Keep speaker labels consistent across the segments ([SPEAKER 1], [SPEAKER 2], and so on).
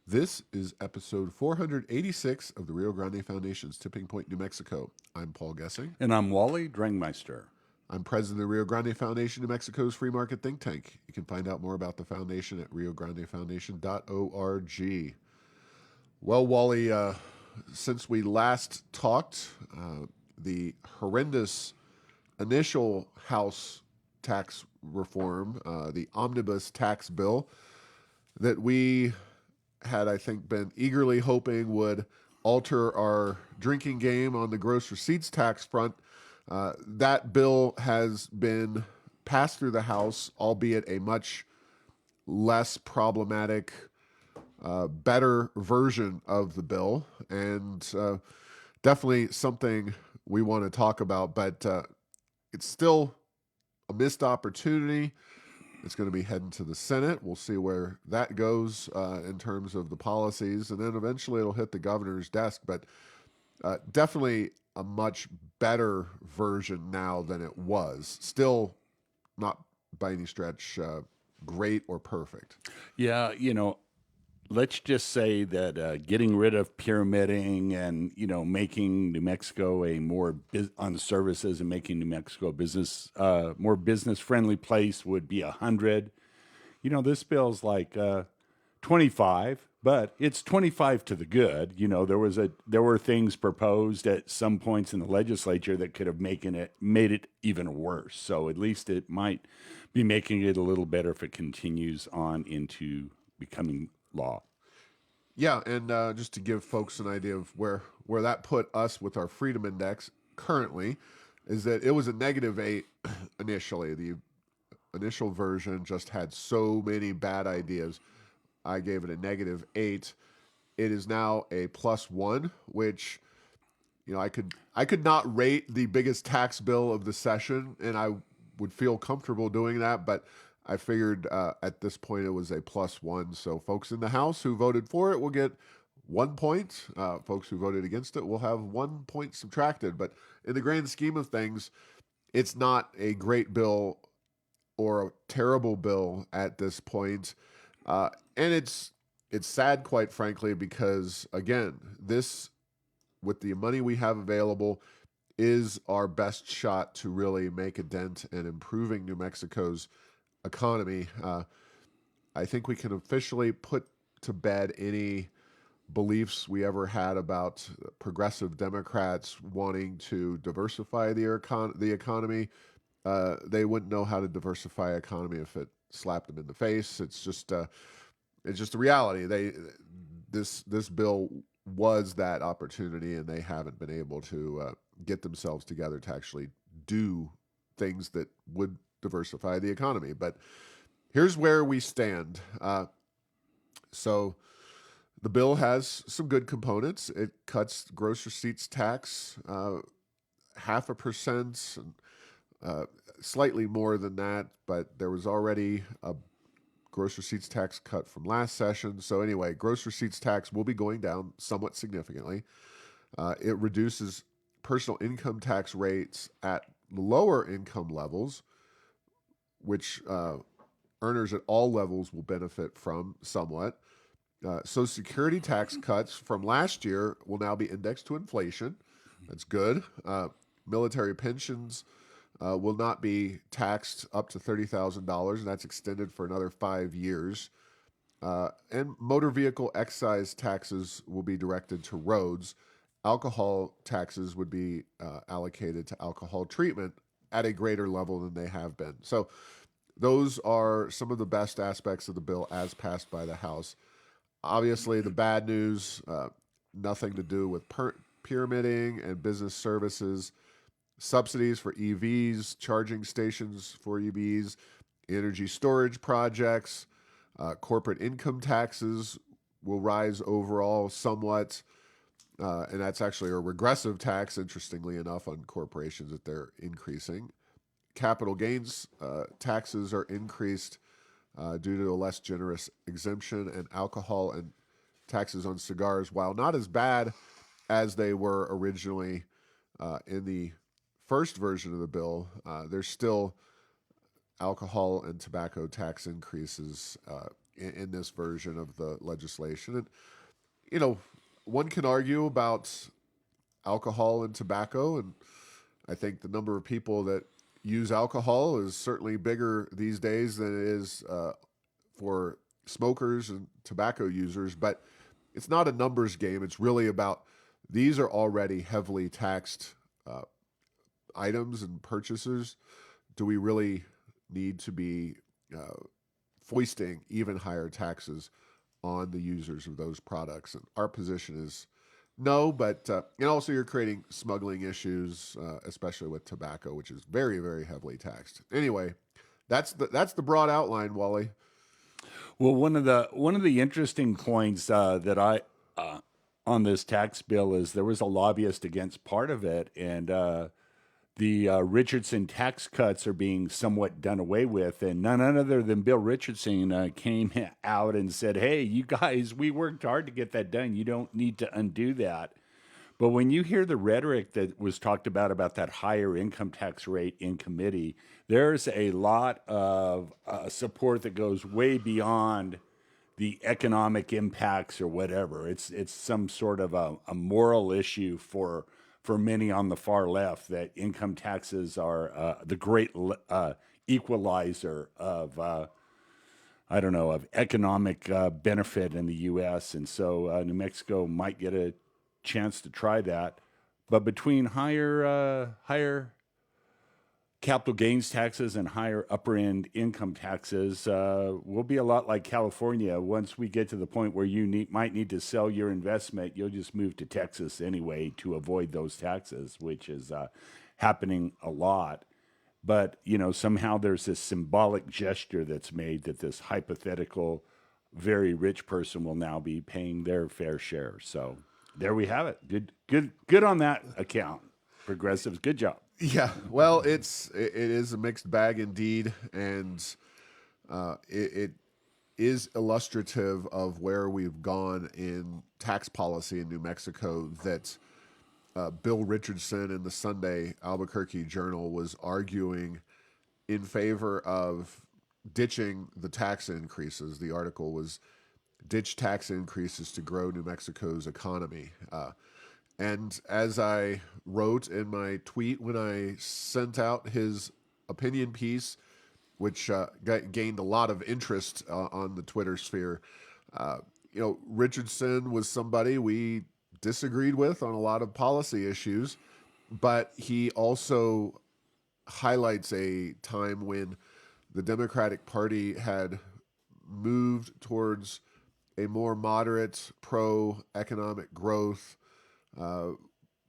[SPEAKER 1] This is episode 486 of the Rio Grande Foundation's Tipping Point, New Mexico. I'm Paul Gessing.
[SPEAKER 2] And I'm Wally Drangmeister.
[SPEAKER 1] I'm president of the Rio Grande Foundation, New Mexico's free market think tank. You can find out more about the foundation at riograndefoundation.org. Well, Wally, since we last talked, the horrendous initial House tax reform, the omnibus tax bill that we had, I think, been eagerly hoping would alter our drinking game on the gross receipts tax front. That bill has been passed through the House, albeit a much less problematic, better version of the bill, and definitely something we want to talk about, but it's still a missed opportunity. It's going to be heading to the Senate. We'll see where that goes in terms of the policies, and then eventually it'll hit the governor's desk. But definitely a much better version now than it was. Still not by any stretch great or perfect.
[SPEAKER 2] Yeah, let's just say that getting rid of pyramiding and making New Mexico a more on services and making New Mexico a business more business friendly place would be 100. This bill's like 25, but it's 25 to the good. There were things proposed at some points in the legislature that could have made it even worse. So at least it might be making it a little better if it continues on into becoming law.
[SPEAKER 1] Yeah, and just to give folks an idea of where that put us with our freedom index currently, is that it was a -8 initially. The initial version just had so many bad ideas. I gave it a -8. It is now a +1, which I could not rate the biggest tax bill of the session, and I would feel comfortable doing that, but I figured at this point it was a +1. So folks in the House who voted for it will get 1 point. Folks who voted against it will have 1 point subtracted. But in the grand scheme of things, it's not a great bill or a terrible bill at this point. And it's sad, quite frankly, because again, this, with the money we have available, is our best shot to really make a dent in improving New Mexico's economy. I think we can officially put to bed any beliefs we ever had about progressive Democrats wanting to diversify the economy. They wouldn't know how to diversify economy if it slapped them in the face. It's just a reality. This bill was that opportunity, and they haven't been able to get themselves together to actually do things that would diversify the economy. But here's where we stand. So the bill has some good components. It cuts gross receipts tax 0.5%, and slightly more than that, but there was already a gross receipts tax cut from last session. So anyway, gross receipts tax will be going down somewhat significantly. It reduces personal income tax rates at lower income levels, which earners at all levels will benefit from somewhat. Social Security tax cuts from last year will now be indexed to inflation. That's good. Military pensions will not be taxed up to $30,000, and that's extended for another 5 years. And motor vehicle excise taxes will be directed to roads. Alcohol taxes would be allocated to alcohol treatment at a greater level than they have been. So those are some of the best aspects of the bill as passed by the House. Obviously, the bad news, nothing to do with pyramiding and business services, subsidies for EVs, charging stations for EVs, energy storage projects, corporate income taxes will rise overall somewhat. And that's actually a regressive tax, interestingly enough, on corporations that they're increasing. Capital gains taxes are increased due to a less generous exemption, and alcohol and taxes on cigars, while not as bad as they were originally in the first version of the bill, there's still alcohol and tobacco tax increases in this version of the legislation. And you know, one can argue about alcohol and tobacco, and I think the number of people that use alcohol is certainly bigger these days than it is for smokers and tobacco users. But it's not a numbers game. It's really about these are already heavily taxed uh, items and purchases. Do we really need to be foisting even higher taxes on the users of those products? And our position is no, but and also you're creating smuggling issues, especially with tobacco, which is very, very heavily taxed. Anyway, that's the broad outline, Wally.
[SPEAKER 2] Well, one of the interesting points that I on this tax bill is there was a lobbyist against part of it, and the Richardson tax cuts are being somewhat done away with, and none other than Bill Richardson came out and said, "Hey, you guys, we worked hard to get that done. You don't need to undo that." But when you hear the rhetoric that was talked about that higher income tax rate in committee, there's a lot of support that goes way beyond the economic impacts or whatever. It's some sort of a moral issue for many on the far left that income taxes are the great equalizer of I don't know, of economic benefit in the U.S. And so New Mexico might get a chance to try that. But between higher capital gains taxes and higher upper end income taxes, we'll be a lot like California. Once we get to the point where you might need to sell your investment, you'll just move to Texas anyway to avoid those taxes, which is happening a lot. But somehow there's this symbolic gesture that's made that this hypothetical very rich person will now be paying their fair share. So there we have it. Good on that account. Progressives, good job.
[SPEAKER 1] Yeah, well, it is a mixed bag indeed, and it is illustrative of where we've gone in tax policy in New Mexico. That Bill Richardson in the Sunday Albuquerque Journal was arguing in favor of ditching the tax increases. The article was "Ditch tax increases to grow New Mexico's economy." And as I wrote in my tweet when I sent out his opinion piece, which gained a lot of interest on the Twitter sphere, Richardson was somebody we disagreed with on a lot of policy issues, but he also highlights a time when the Democratic Party had moved towards a more moderate pro-economic growth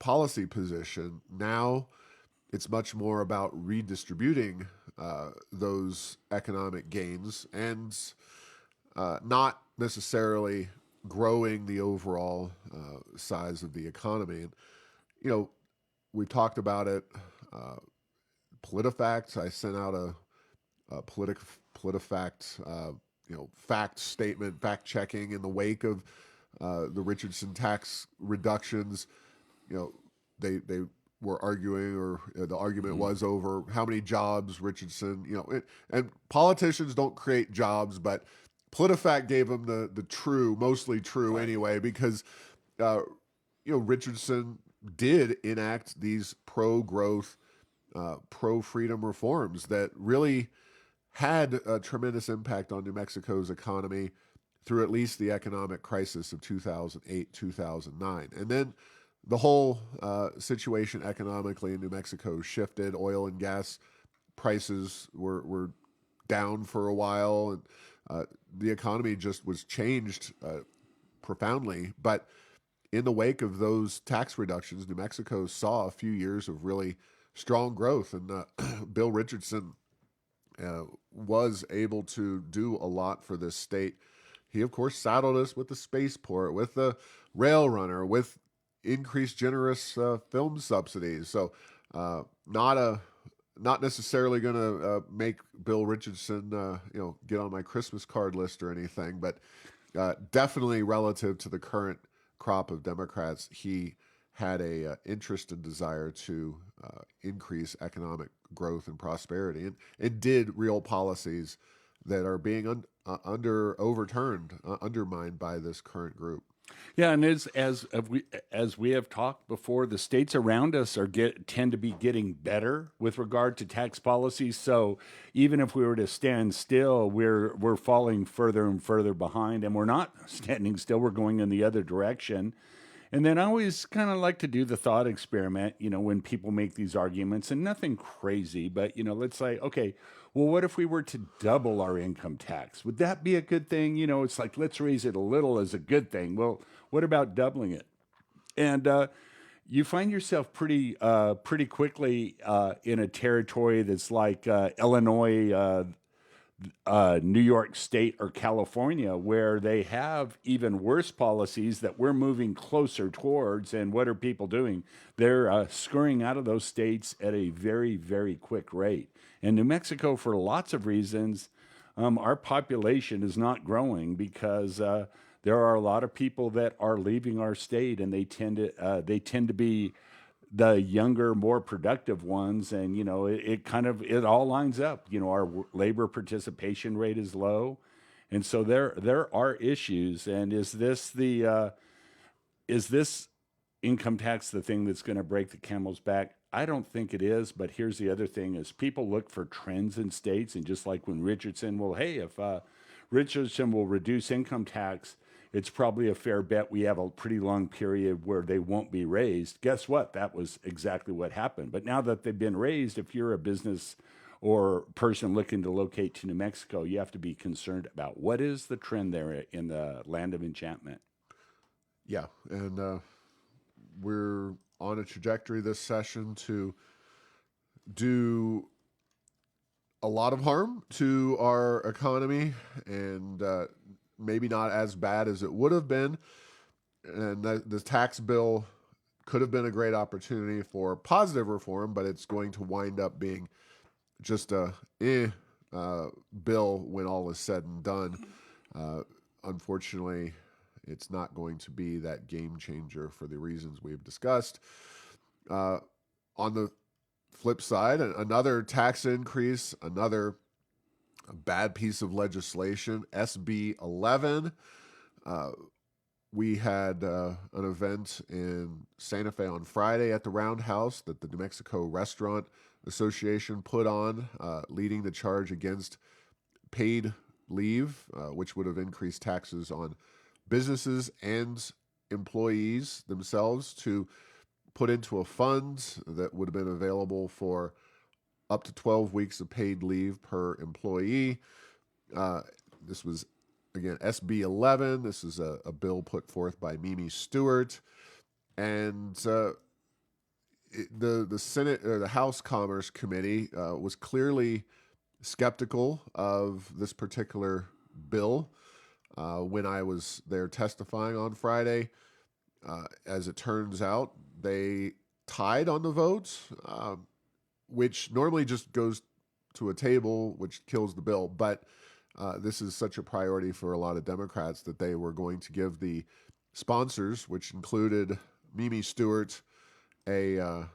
[SPEAKER 1] policy position. Now it's much more about redistributing those economic gains and not necessarily growing the overall size of the economy. And, we've talked about it. PolitiFact, I sent out a PolitiFact, fact statement, fact checking in the wake of the Richardson tax reductions. They were arguing, or the argument was over how many jobs Richardson. And politicians don't create jobs, but PolitiFact gave them the true, mostly true anyway, because Richardson did enact these pro-growth, pro-freedom reforms that really had a tremendous impact on New Mexico's economy through at least the economic crisis of 2008, 2009. And then the whole situation economically in New Mexico shifted. Oil and gas prices were down for a while, and the economy just was changed profoundly. But in the wake of those tax reductions, New Mexico saw a few years of really strong growth. And Bill Richardson was able to do a lot for this state. He, of course, saddled us with the spaceport, with the rail runner, with increased generous film subsidies. So not necessarily going to make Bill Richardson get on my Christmas card list or anything, but definitely relative to the current crop of Democrats, he had a interest and desire to increase economic growth and prosperity, and did real policies that are being undermined by this current group.
[SPEAKER 2] Yeah, and as we have talked before, the states around us tend to be getting better with regard to tax policy. So even if we were to stand still, we're falling further and further behind, and we're not standing still. We're going in the other direction. And then I always kind of like to do the thought experiment, when people make these arguments, and nothing crazy, but let's say, okay, well, what if we were to double our income tax? Would that be a good thing? It's like, let's raise it a little as a good thing. Well, what about doubling it? And you find yourself pretty quickly in a territory that's like Illinois, New York State, or California, where they have even worse policies that we're moving closer towards. And what are people doing? They're scurrying out of those states at a very, very quick rate. And New Mexico, for lots of reasons, our population is not growing because there are a lot of people that are leaving our state, and they tend to be the younger, more productive ones, and it all lines up. Our labor participation rate is low, and so there are issues. And is this income tax the thing that's going to break the camel's back? I don't think it is. But here's the other thing: is people look for trends in states, and just like when Richardson, well, hey, if Richardson will reduce income tax, it's probably a fair bet we have a pretty long period where they won't be raised. Guess what? That was exactly what happened. But now that they've been raised, if you're a business or person looking to locate to New Mexico, you have to be concerned about what is the trend there in the land of enchantment.
[SPEAKER 1] Yeah, and we're on a trajectory this session to do a lot of harm to our economy, and maybe not as bad as it would have been. And the tax bill could have been a great opportunity for positive reform, but it's going to wind up being just a bill when all is said and done. Unfortunately, it's not going to be that game changer for the reasons we've discussed. On the flip side, another tax increase, another bad piece of legislation, SB 11. We had an event in Santa Fe on Friday at the Roundhouse that the New Mexico Restaurant Association put on, leading the charge against paid leave, which would have increased taxes on businesses and employees themselves, to put into a fund that would have been available for up to 12 weeks of paid leave per employee. This was, again, SB 11. This is a bill put forth by Mimi Stewart. And the Senate, or the House Commerce Committee, was clearly skeptical of this particular bill when I was there testifying on Friday. As it turns out, they tied on the votes, which normally just goes to a table, which kills the bill. But this is such a priority for a lot of Democrats that they were going to give the sponsors, which included Mimi Stewart, a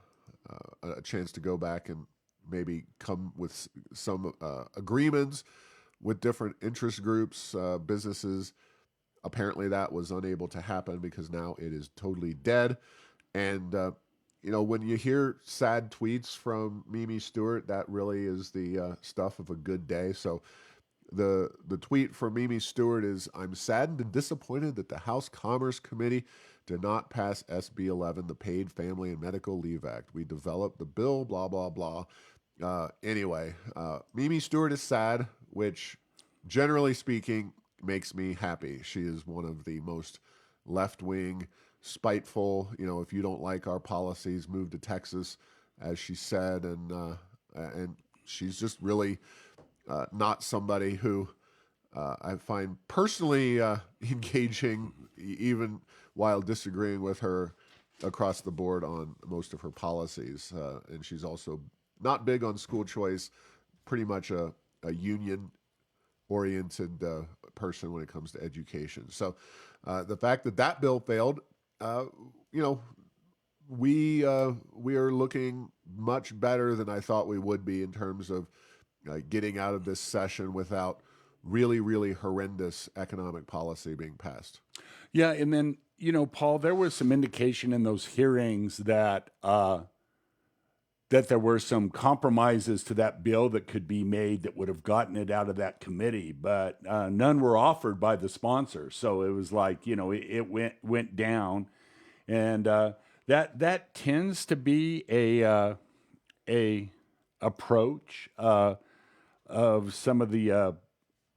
[SPEAKER 1] chance to go back and maybe come with some agreements with different interest groups, businesses. Apparently that was unable to happen because now it is totally dead. And, when you hear sad tweets from Mimi Stewart, that really is the stuff of a good day. So the tweet from Mimi Stewart is, "I'm saddened and disappointed that the House Commerce Committee did not pass SB 11, the Paid Family and Medical Leave Act. We developed the bill, blah, blah, blah." Anyway, Mimi Stewart is sad, which, generally speaking, makes me happy. She is one of the most left-wing, spiteful, if you don't like our policies, move to Texas, as she said. And she's just really not somebody who I find personally engaging, even while disagreeing with her across the board on most of her policies. And she's also not big on school choice, pretty much a union-oriented person when it comes to education. So the fact that bill failed, we are looking much better than I thought we would be in terms of getting out of this session without really, really horrendous economic policy being passed.
[SPEAKER 2] Yeah, and then Paul, there was some indication in those hearings that there were some compromises to that bill that could be made that would have gotten it out of that committee, but none were offered by the sponsor. So it was like it went down, and that tends to be a approach of some of the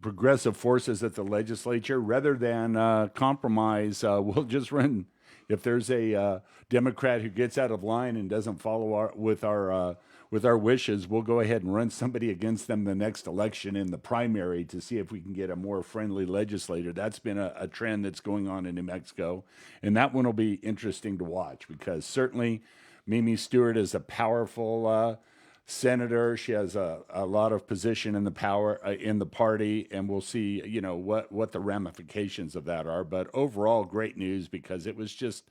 [SPEAKER 2] progressive forces at the legislature. Rather than compromise, we'll just run. If there's a Democrat who gets out of line and doesn't follow with our wishes, we'll go ahead and run somebody against them the next election in the primary to see if we can get a more friendly legislator. That's been a trend that's going on in New Mexico, and that one will be interesting to watch because certainly Mimi Stewart is a powerful senator. She has a lot of position in the power in the party, and we'll see what the ramifications of that are. But overall, great news because it was just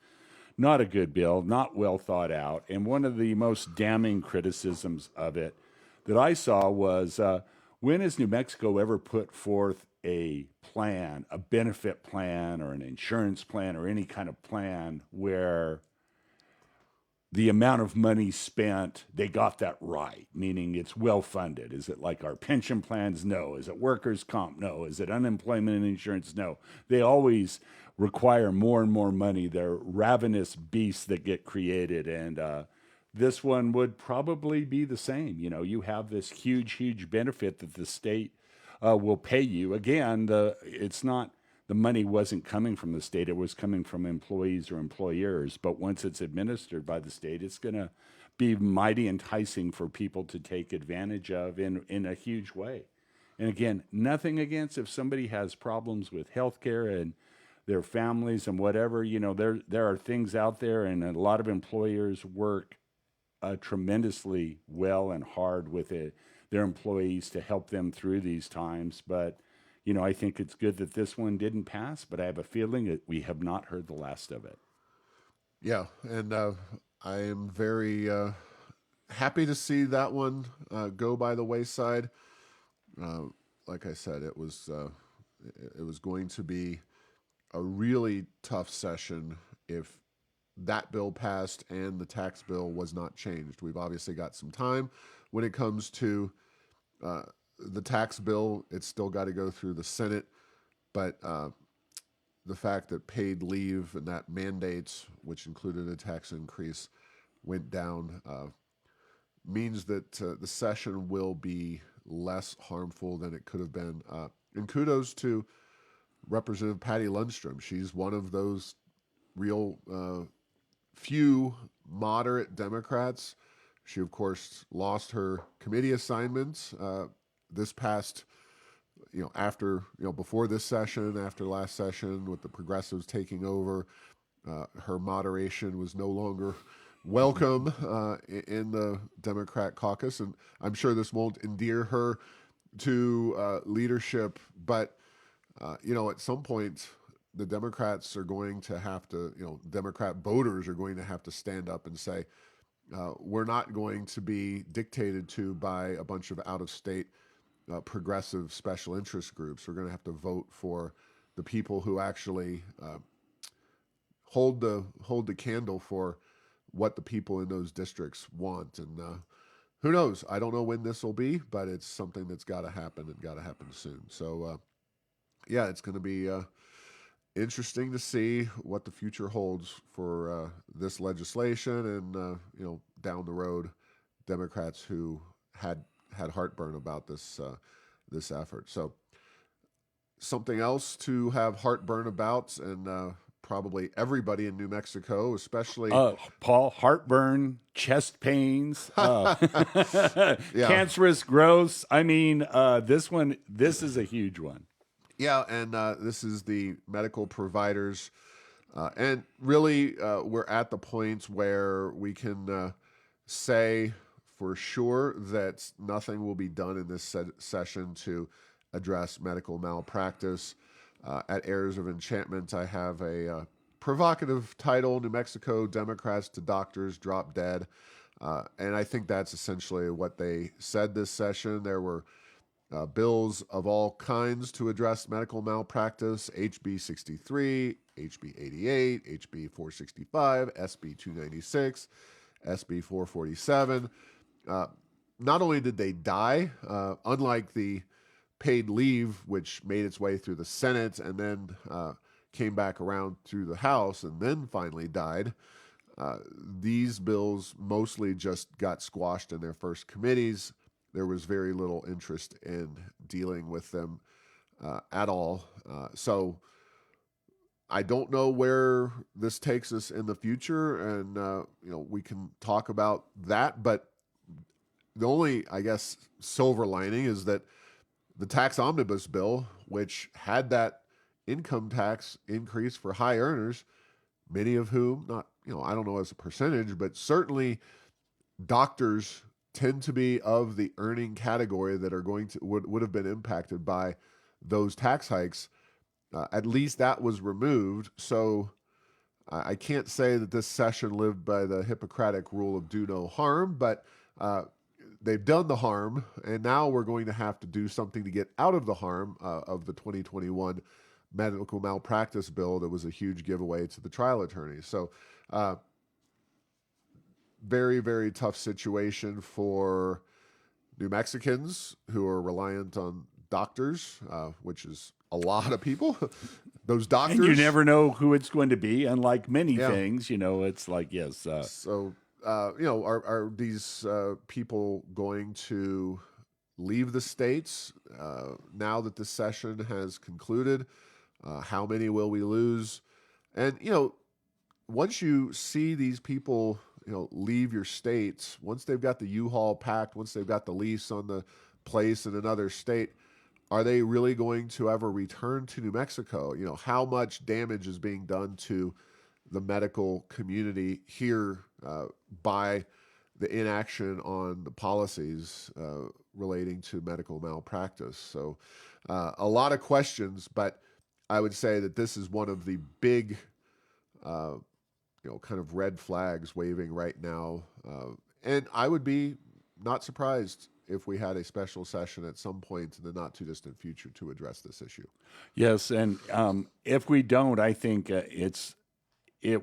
[SPEAKER 2] not a good bill, not well thought out, and one of the most damning criticisms of it that I saw was when has New Mexico ever put forth a plan, a benefit plan, or an insurance plan, or any kind of plan where the amount of money spent, they got that right, meaning it's well funded. Is it like our pension plans? No. Is it workers' comp? No. Is it unemployment insurance? No. They always require more and more money. They're ravenous beasts that get created. And this one would probably be the same. You have this huge, huge benefit that the state will pay you. Again, it's not the money wasn't coming from the state, it was coming from employees or employers. But once it's administered by the state, it's going to be mighty enticing for people to take advantage of in a huge way. And again, nothing against if somebody has problems with health care and their families and whatever, there are things out there, and a lot of employers work tremendously well and hard with their employees to help them through these times. But I think it's good that this one didn't pass, but I have a feeling that we have not heard the last of it.
[SPEAKER 1] Yeah, and I am very happy to see that one go by the wayside. Like I said, it was going to be a really tough session if that bill passed and the tax bill was not changed. We've obviously got some time when it comes to the tax bill. It's still got to go through the Senate, but the fact that paid leave and that mandate, which included a tax increase, went down means that the session will be less harmful than it could have been. And kudos to Representative Patty Lundstrom. She's one of those real few moderate Democrats. She, of course, lost her committee assignments this past, after, before this session, after last session, with the progressives taking over. Her moderation was no longer welcome in the Democrat caucus, and I'm sure this won't endear her to leadership, but at some point, the Democrats are going to have to, Democrat voters are going to have to stand up and say, we're not going to be dictated to by a bunch of out-of-state progressive special interest groups. We're going to have to vote for the people who actually hold the candle for what the people in those districts want. And who knows? I don't know when this will be, but it's something that's got to happen and got to happen soon. So, yeah, it's going to be interesting to see what the future holds for this legislation and, down the road, Democrats who had heartburn about this effort. So something else to have heartburn about, and probably everybody in New Mexico, especially
[SPEAKER 2] Paul, heartburn, chest pains,
[SPEAKER 1] Yeah.
[SPEAKER 2] cancerous growths. I mean, this is a huge one.
[SPEAKER 1] Yeah, and this is the medical providers. And really, we're at the point where we can say for sure that nothing will be done in this session to address medical malpractice. At Heirs of Enchantment, I have a provocative title: New Mexico Democrats to Doctors Drop Dead. And I think that's essentially what they said this session. There were bills of all kinds to address medical malpractice: HB 63, HB 88, HB 465, SB 296, SB 447. Not only did they die, unlike the paid leave, which made its way through the Senate and then came back around through the House and then finally died, these bills mostly just got squashed in their first committees. There was very little interest in dealing with them at all. So I don't know where this takes us in the future, and we can talk about that. But the only, I guess, silver lining is that the tax omnibus bill, which had that income tax increase for high earners, many of whom, not, I don't know as a percentage, but certainly doctors tend to be of the earning category that are would have been impacted by those tax hikes. At least that was removed. So I can't say that this session lived by the Hippocratic rule of do no harm, but they've done the harm, and now we're going to have to do something to get out of the harm of the 2021 medical malpractice bill that was a huge giveaway to the trial attorneys. So very, very tough situation for New Mexicans who are reliant on doctors, which is a lot of people. Those doctors.
[SPEAKER 2] And you never know who it's going to be. Unlike many
[SPEAKER 1] Yeah.
[SPEAKER 2] things, it's like, yes.
[SPEAKER 1] So, are these people going to leave the states now that the session has concluded? How many will we lose? And, once you see these people, leave your states, once they've got the U-Haul packed, once they've got the lease on the place in another state, are they really going to ever return to New Mexico? How much damage is being done to the medical community here by the inaction on the policies relating to medical malpractice? So a lot of questions, but I would say that this is one of the big, kind of red flags waving right now. And I would be not surprised if we had a special session at some point in the not too distant future to address this issue.
[SPEAKER 2] Yes, and if we don't, I think it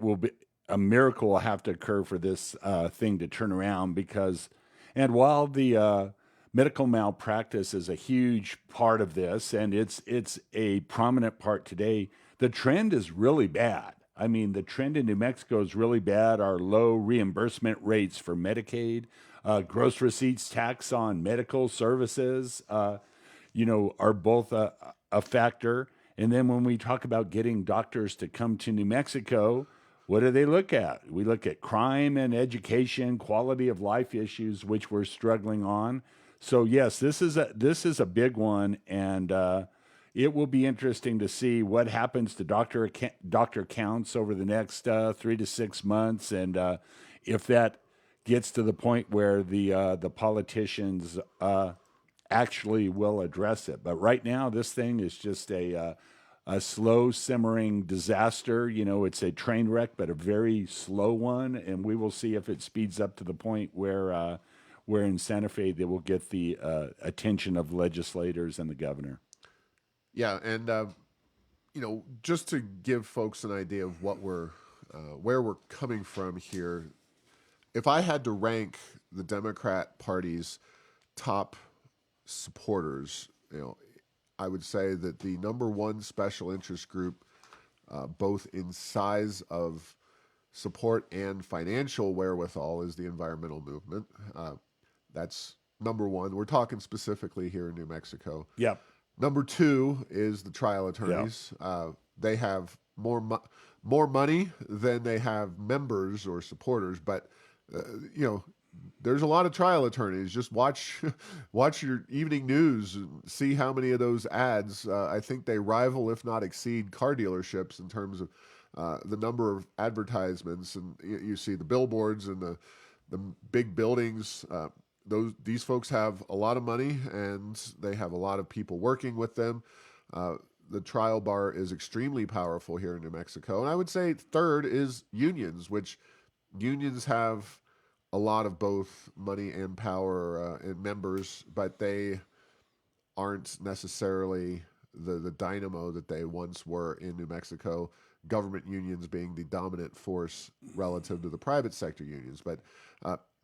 [SPEAKER 2] will be a miracle will have to occur for this thing to turn around, and while the medical malpractice is a huge part of this, and it's a prominent part today, the trend is really bad. I mean, the trend in New Mexico is really bad. Our low reimbursement rates for Medicaid, gross receipts tax on medical services, are both a factor. And then when we talk about getting doctors to come to New Mexico, what do they look at? We look at crime and education, quality of life issues, which we're struggling on. So yes, this is a big one, and it will be interesting to see what happens to doctor counts over the next 3 to 6 months, and if that gets to the point where the politicians actually will address it. But right now, this thing is just a slow simmering disaster. It's a train wreck, but a very slow one, and we will see if it speeds up to the point where in Santa Fe they will get the attention of legislators and the governor.
[SPEAKER 1] Yeah, and just to give folks an idea of what where we're coming from here, if I had to rank the Democrat Party's top supporters, I would say that the number one special interest group, both in size of support and financial wherewithal, is the environmental movement. That's number one. We're talking specifically here in New Mexico.
[SPEAKER 2] Yeah.
[SPEAKER 1] Number two is the trial attorneys. They have more money than they have members or supporters, but there's a lot of trial attorneys. Just watch your evening news and see how many of those ads. I think they rival, if not exceed, car dealerships in terms of the number of advertisements. And you see the billboards and the big buildings. These folks have a lot of money, and they have a lot of people working with them. The trial bar is extremely powerful here in New Mexico. And I would say third is unions, which unions have a lot of both money and power and members, but they aren't necessarily the dynamo that they once were in New Mexico. Government unions being the dominant force relative to the private sector unions, but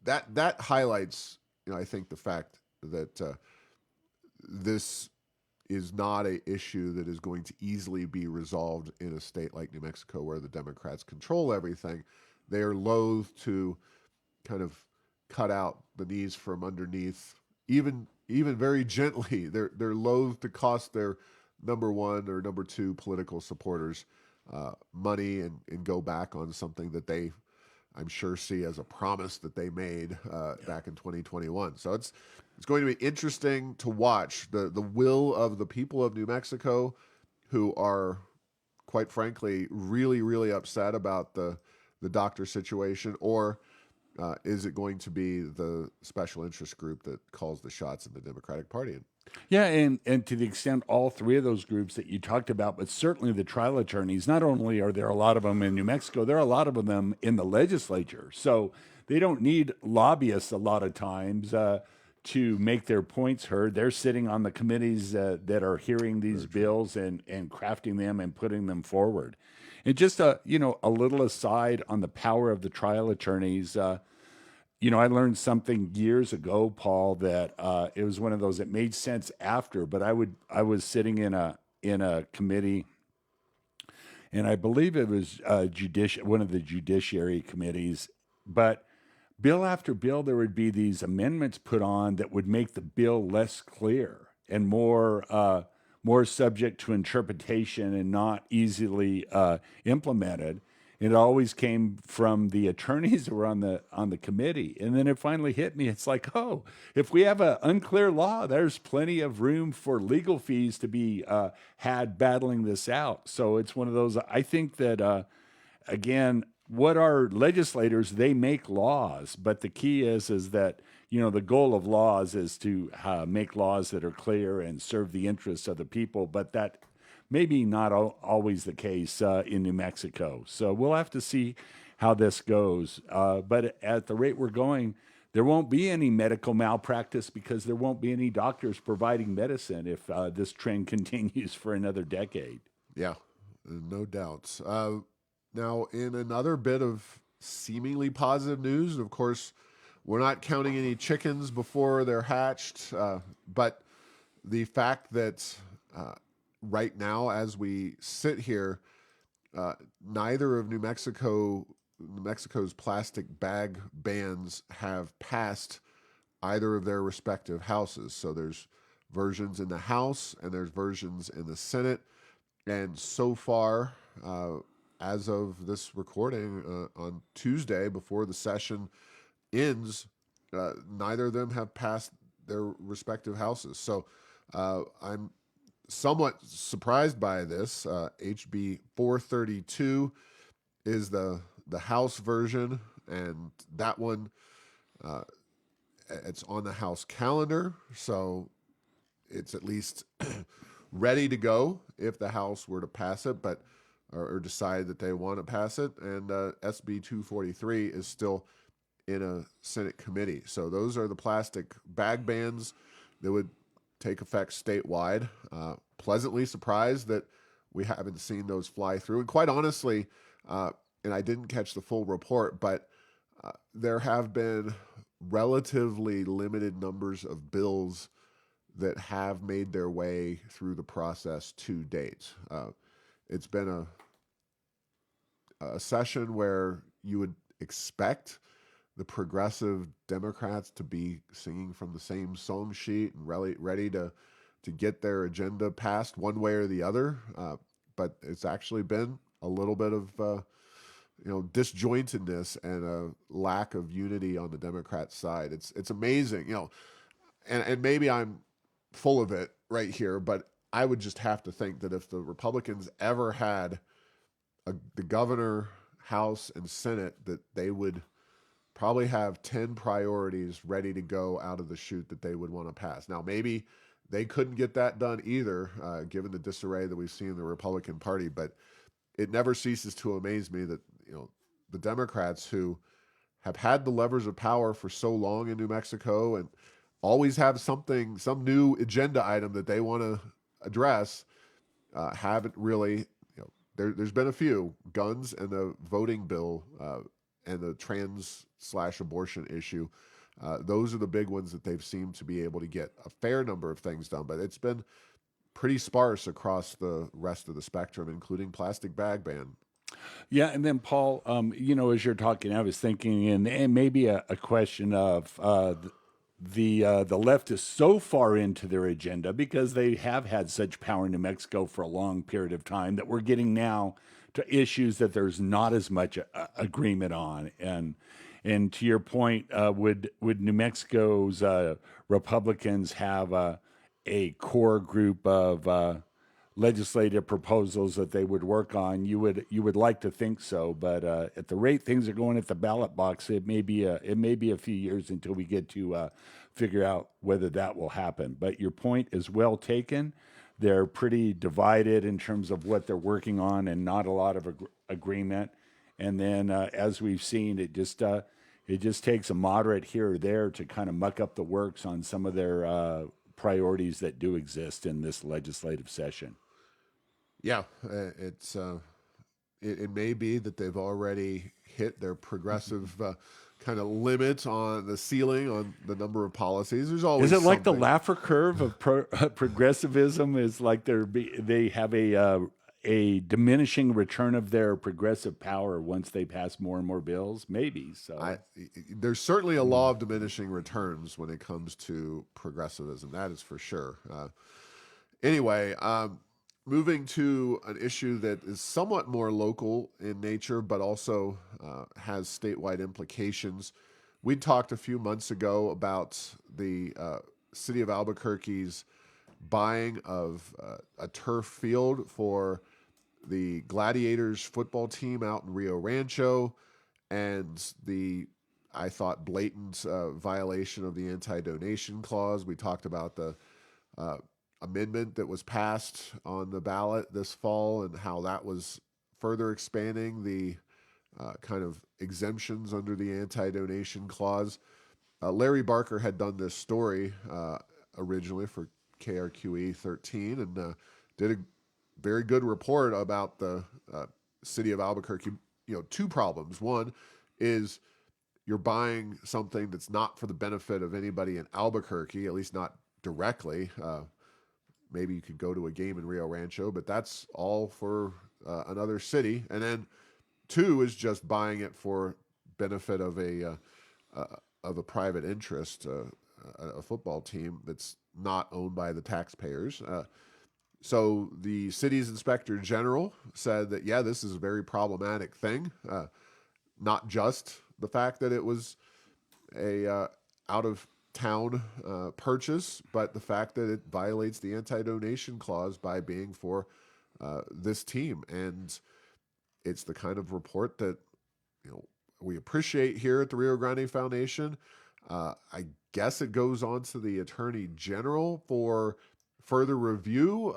[SPEAKER 1] that highlights, I think, the fact that this is not a issue that is going to easily be resolved in a state like New Mexico where the Democrats control everything. They are loath to kind of cut out the knees from underneath, even very gently. They're loath to cost their number one or number two political supporters money and go back on something that they, I'm sure, see as a promise that they made back in 2021. So it's going to be interesting to watch the will of the people of New Mexico, who are, quite frankly, really, really upset about the doctor situation, or is it going to be the special interest group that calls the shots in the Democratic Party?
[SPEAKER 2] Yeah, and to the extent all three of those groups that you talked about, but certainly the trial attorneys, not only are there a lot of them in New Mexico, there are a lot of them in the legislature. So they don't need lobbyists a lot of times to make their points heard. They're sitting on the committees that are hearing these bills and crafting them and putting them forward. And just a little aside on the power of the trial attorneys. I learned something years ago, Paul, that it was one of those that made sense after. But I was sitting in a committee, and I believe it was one of the judiciary committees. But bill after bill, there would be these amendments put on that would make the bill less clear and more subject to interpretation and not easily implemented. It always came from the attorneys who were on the committee, and then it finally hit me. It's like, oh, if we have an unclear law, there's plenty of room for legal fees to be had battling this out. So it's one of those. I think that again, what our legislators, they make laws, but the key is that the goal of laws is to make laws that are clear and serve the interests of the people, but that maybe not always the case in New Mexico. So we'll have to see how this goes. But at the rate we're going, there won't be any medical malpractice because there won't be any doctors providing medicine if this trend continues for another decade.
[SPEAKER 1] Yeah, no doubts. Now, in another bit of seemingly positive news, of course, we're not counting any chickens before they're hatched, but the fact that right now, as we sit here, neither of Mexico's plastic bag bans have passed either of their respective houses. So there's versions in the House and there's versions in the Senate. And so far, as of this recording on Tuesday, before the session ends, neither of them have passed their respective houses. So I'm somewhat surprised by this. HB 432 is the House version, and that one, it's on the House calendar, so it's at least ready to go if the House were to pass it, but or decide that they want to pass it. And SB 243 is still in a Senate committee. So those are the plastic bag bans that would take effect statewide. Pleasantly surprised that we haven't seen those fly through. And quite honestly, and I didn't catch the full report, but there have been relatively limited numbers of bills that have made their way through the process to date. It's been a session where you would expect the progressive Democrats to be singing from the same song sheet and ready to get their agenda passed one way or the other. But it's actually been a little bit of disjointedness and a lack of unity on the Democrat side. It's amazing, and maybe I'm full of it right here, but I would just have to think that if the Republicans ever had the governor, House, and Senate, that they would probably have 10 priorities ready to go out of the chute that they would want to pass. Now, maybe they couldn't get that done either, given the disarray that we've seen in the Republican Party, but it never ceases to amaze me that the Democrats, who have had the levers of power for so long in New Mexico, and always have something, some new agenda item that they want to address. Haven't really, there's been a few: guns and the voting bill, and the trans/abortion issue. Those are the big ones that they've seemed to be able to get a fair number of things done, but it's been pretty sparse across the rest of the spectrum, including plastic bag ban.
[SPEAKER 2] Yeah, and then Paul, as you're talking, I was thinking, and maybe a question of the left is so far into their agenda because they have had such power in New Mexico for a long period of time that we're getting now to issues that there's not as much agreement on. And to your point, would New Mexico's Republicans have a core group of legislative proposals that they would work on? You would like to think so, but at the rate things are going at the ballot box, it may be a few years until we get to figure out whether that will happen. But your point is well taken. They're pretty divided in terms of what they're working on, and not a lot of agreement. And then, as we've seen, it just takes a moderate here or there to kind of muck up the works on some of their priorities that do exist in this legislative session.
[SPEAKER 1] Yeah, it may be that they've already hit their progressive kind of limit on the ceiling on the number of policies. There's always
[SPEAKER 2] Is it like the
[SPEAKER 1] something.
[SPEAKER 2] Laffer curve of progressivism? Is like they have a diminishing return of their progressive power once they pass more and more bills? Maybe so.
[SPEAKER 1] There's certainly a law of diminishing returns when it comes to progressivism. That is for sure. Anyway, moving to an issue that is somewhat more local in nature, but also has statewide implications. We talked a few months ago about the city of Albuquerque's buying of a turf field for the Gladiators football team out in Rio Rancho, and the, I thought, blatant violation of the anti-donation clause. We talked about the amendment that was passed on the ballot this fall and how that was further expanding the kind of exemptions under the anti-donation clause. Larry Barker had done this story originally for KRQE 13 and did a very good report about the city of Albuquerque. Two problems. One is you're buying something that's not for the benefit of anybody in Albuquerque, at least not directly. Maybe you could go to a game in Rio Rancho, but that's all for another city. And then two is just buying it for benefit of a private interest, a football team that's not owned by the taxpayers. So the city's inspector general said that, yeah, this is a very problematic thing. Not just the fact that it was a out of town purchase, but the fact that it violates the anti-donation clause by being for this team. And it's the kind of report that we appreciate here at the Rio Grande Foundation. I guess it goes on to the Attorney General for further review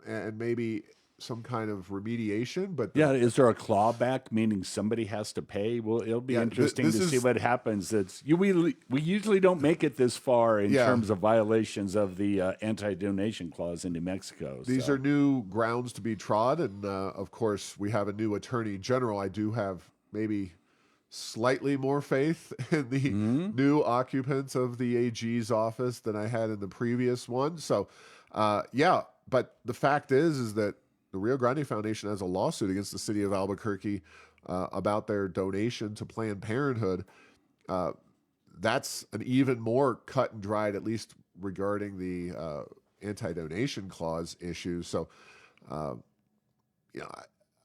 [SPEAKER 1] and maybe some kind of remediation. But
[SPEAKER 2] yeah, is there a clawback, meaning somebody has to pay? Well, it'll be interesting to see what happens. We usually don't make it this far in terms of violations of the anti-donation clause in New Mexico.
[SPEAKER 1] These are new grounds to be trod, and of course, we have a new Attorney General. I do have maybe slightly more faith in the new occupants of the AG's office than I had in the previous one. So, but the fact is that the Rio Grande Foundation has a lawsuit against the city of Albuquerque about their donation to Planned Parenthood. That's an even more cut and dried, at least regarding the anti-donation clause issue. So,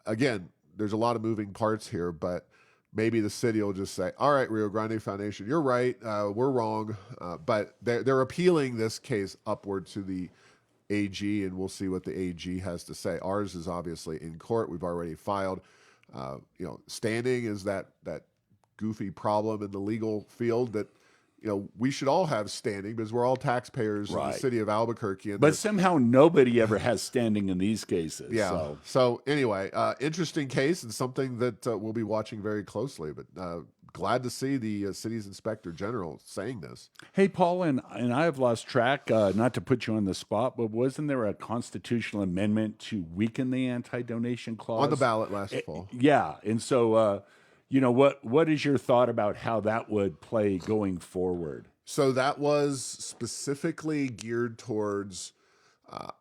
[SPEAKER 1] again, there's a lot of moving parts here, but maybe the city will just say, all right, Rio Grande Foundation, you're right, we're wrong. But they're appealing this case upward to the AG, and we'll see what the AG has to say. Ours is obviously in court. We've already filed. Standing is that goofy problem in the legal field that we should all have standing because we're all taxpayers in the city of Albuquerque.
[SPEAKER 2] But somehow nobody ever has standing in these cases.
[SPEAKER 1] Yeah. So anyway, interesting case and something that we'll be watching very closely. But glad to see the city's inspector general saying this
[SPEAKER 2] Hey, Paul, and I have lost track, not to put you on the spot, but wasn't there a constitutional amendment to weaken the anti-donation
[SPEAKER 1] on the
[SPEAKER 2] clause?
[SPEAKER 1] ballot last fall.
[SPEAKER 2] Yeah, and so, what is your thought about how that would play going forward?
[SPEAKER 1] So that was specifically geared towards,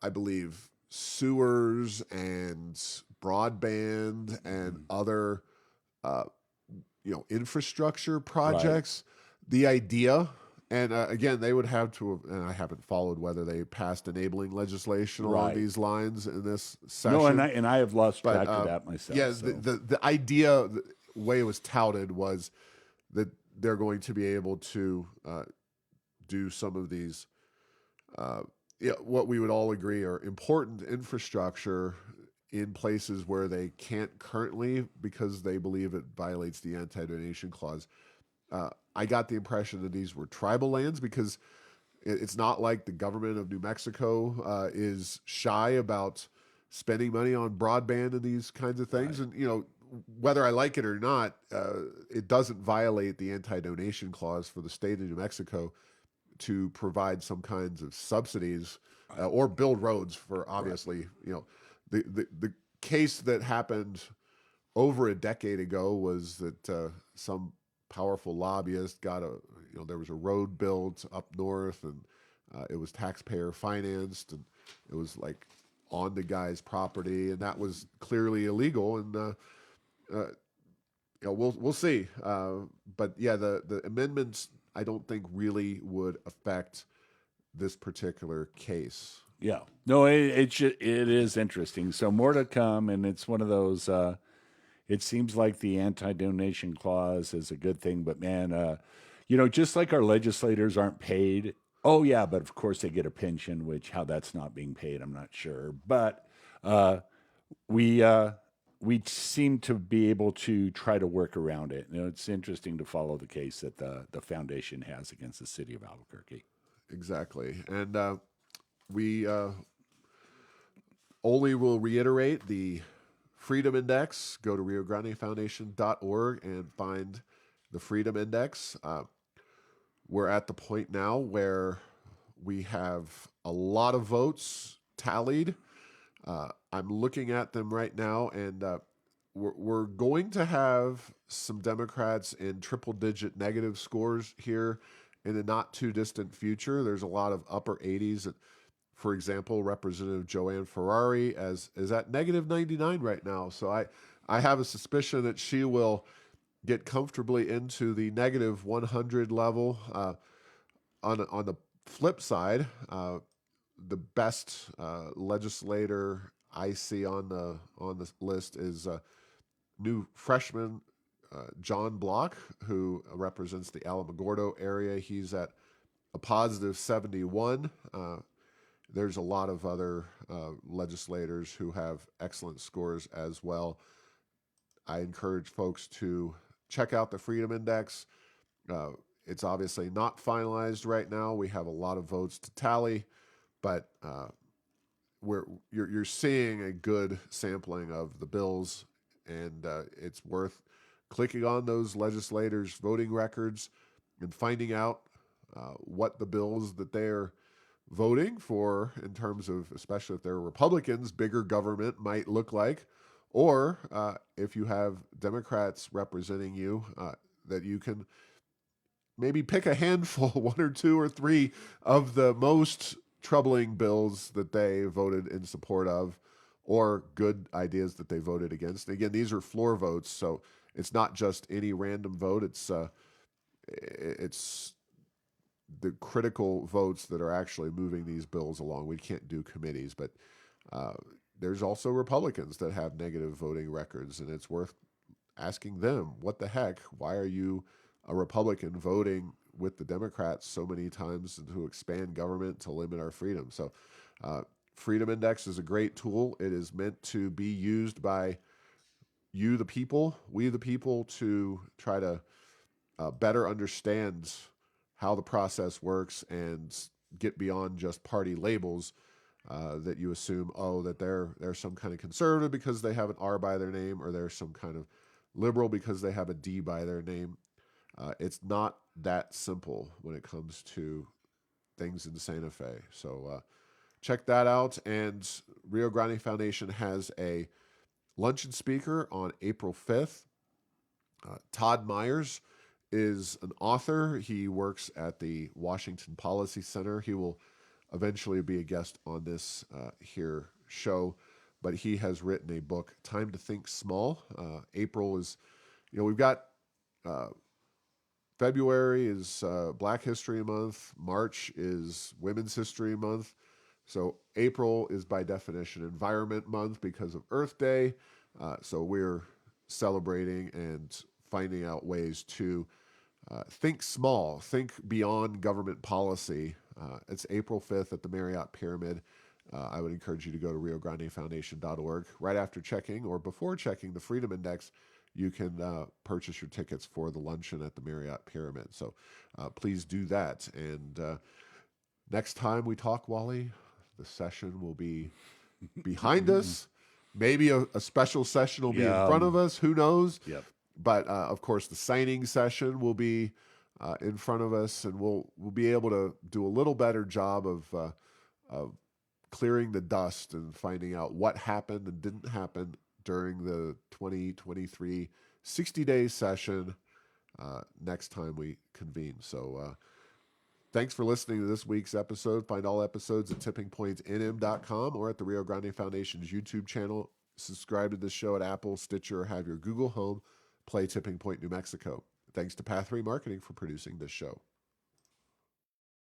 [SPEAKER 1] I believe, sewers and broadband and other, uh, infrastructure
[SPEAKER 2] Right,
[SPEAKER 1] projects. The idea, and again, they would have to, and I haven't followed whether they passed enabling legislation along
[SPEAKER 2] right.
[SPEAKER 1] these lines in this
[SPEAKER 2] No, and
[SPEAKER 1] session.
[SPEAKER 2] I have lost
[SPEAKER 1] But
[SPEAKER 2] track of that myself.
[SPEAKER 1] yeah,
[SPEAKER 2] So
[SPEAKER 1] the idea, the way it was touted was that they're going to be able to do some of these, uh, what we would all agree are important infrastructure in places where they can't currently because they believe it violates the anti-donation clause. I got the impression that these were tribal lands because it's not like the government of New Mexico is shy about spending money on broadband and these kinds of things.
[SPEAKER 2] right,
[SPEAKER 1] And, whether I like it or not, it doesn't violate the anti-donation clause for the state of New Mexico to provide some kinds of subsidies or build roads for
[SPEAKER 2] right.
[SPEAKER 1] obviously, the case that happened over a decade ago was that some powerful lobbyist got there was a road built up north and it was taxpayer financed and it was like on the guy's property and that was clearly illegal and uh, we'll see. But yeah, the amendments I don't think really would affect this particular case.
[SPEAKER 2] Yeah. No, it is interesting. So more to come, and it's one of those. It seems like the anti-donation clause is a good thing, but man, just like our legislators aren't paid. Oh yeah, but of course they get a pension, which how that's not being paid, I'm not sure. But uh, we uh, we seem to be able to try to work around it. It's interesting to follow the case that the foundation has against the city of Albuquerque.
[SPEAKER 1] Exactly. And we only will reiterate the Freedom Index. Go to riograndefoundation.org and find the Freedom Index. We're at the point now where we have a lot of votes tallied. I'm looking at them right now, and we're going to have some Democrats in triple digit negative scores here in the not too distant future. There's a lot of upper 80s. For example, Representative Joanne Ferrari is at negative 99 right now. So I have a suspicion that she will get comfortably into the negative 100 level. On the flip side, the best legislator I see on the list is new freshman John Block, who represents the Alamogordo area. He's at a positive 71. There's a lot of other legislators who have excellent scores as well. I encourage folks to check out the Freedom Index. Uh, it's obviously not finalized right now. We have a lot of votes to tally, but you're seeing a good sampling of the bills, and it's worth clicking on those legislators' voting records and finding out what the bills that they're voting for, in terms of, especially if they're Republicans, bigger government might look like, or if you have Democrats representing you, that you can maybe pick a handful, one or two or three of the most troubling bills that they voted in support of, or good ideas that they voted against. And again, these are floor votes, so it's not just any random vote. It's the critical votes that are actually moving these bills along. We can't do committees, but uh, there's also Republicans that have negative voting records, and it's worth asking them, what the heck? Why are you a Republican voting with the Democrats so many times to expand government to limit our freedom? So, Freedom Index is a great tool. It is meant to be used by you, the people, we, the people, to try to better understand how the process works and get beyond just party labels that you assume, that they're some kind of conservative because they have an R by their name, or they're some kind of liberal because they have a D by their name. It's not that simple when it comes to things in Santa Fe. So check that out. And Rio Grande Foundation has a luncheon speaker on April 5th. Todd Myers is an author. He works at the Washington Policy Center. He will eventually be a guest on this here show, but he has written a book, Time to Think Small. April is, we've got February is Black History Month. March is Women's History Month. So April is by definition Environment Month because of Earth Day. So we're celebrating and finding out ways to think small, think beyond government policy. It's April 5th at the Marriott Pyramid. I would encourage you to go to riograndefoundation.org. Right after checking or before checking the Freedom Index, you can purchase your tickets for the luncheon at the Marriott Pyramid. So please do that. And next time we talk, Wally, the session will be behind us. Maybe a special session will be in front of us. Who knows?
[SPEAKER 2] Yep.
[SPEAKER 1] But of course, the signing session will be in front of us, and we'll be able to do a little better job of clearing the dust and finding out what happened and didn't happen during the 2023 60-day session next time we convene. So thanks for listening to this week's episode. Find all episodes at tippingpointsnm.com or at the Rio Grande Foundation's YouTube channel. Subscribe to this show at Apple, Stitcher, or have your Google Home play Tipping Point New Mexico. Thanks to Path 3 Marketing for producing this show.